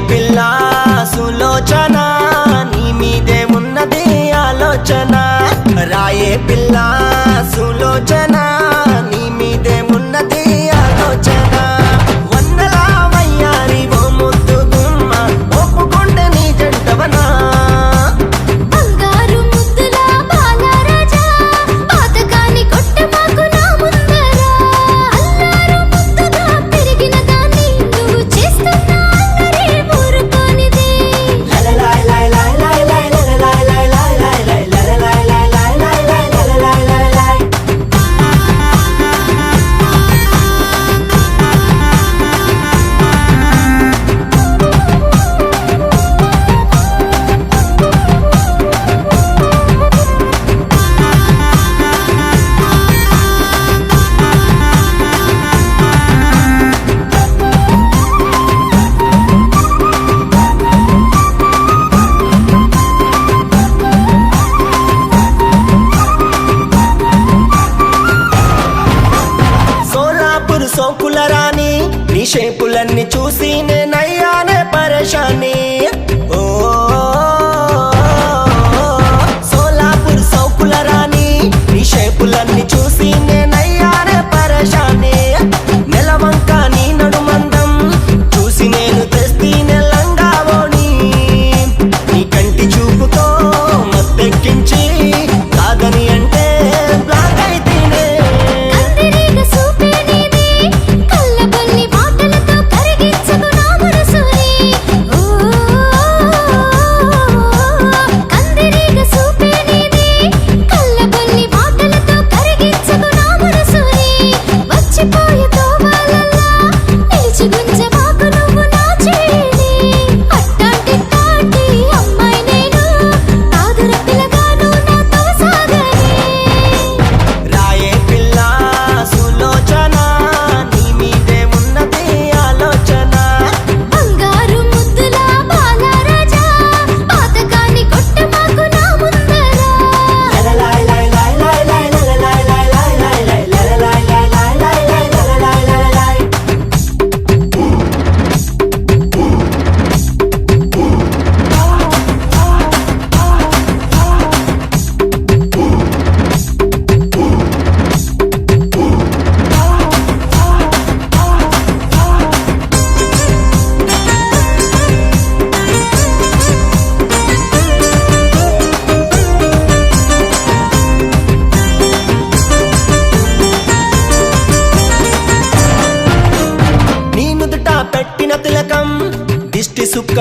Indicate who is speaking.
Speaker 1: పిల్ల సులోచన నీ మీదే ఉన్నది ఆలోచన రాయే పిల్ల సులోచన నీ మీదే ఉన్నది ఆలోచన వందల వయ్యారి ఓ ముద్దు గుమ్మ ఒప్పుకుంటే నీ జంటవనా
Speaker 2: బంగారు ముద్దుల బాలరాజా పాతకాని కొట్ట మాకు నా ముందరా అల్లారు ముద్దుగా పెరిగిన దాన్ని నువ్వు చేస్తున్నా
Speaker 1: సోకుల రాని నీ షేపులన్నీ చూసి నేనయ్యానే పరేషాని ఓ సోలాపూర్ సోకుల రాని నీ షేపులన్నీ చూసి నేనయ్యానే పరేషాని నెలవంక నీ నడుమందం చూసి నేను తెస్తి నెల్లంగావోని నీ కంటి చూపుతో మత్తెక్కించి కాదని అంటే బ్లాక్ అయితేనే పెట్టిన తిలకం దిష్టి సుక్క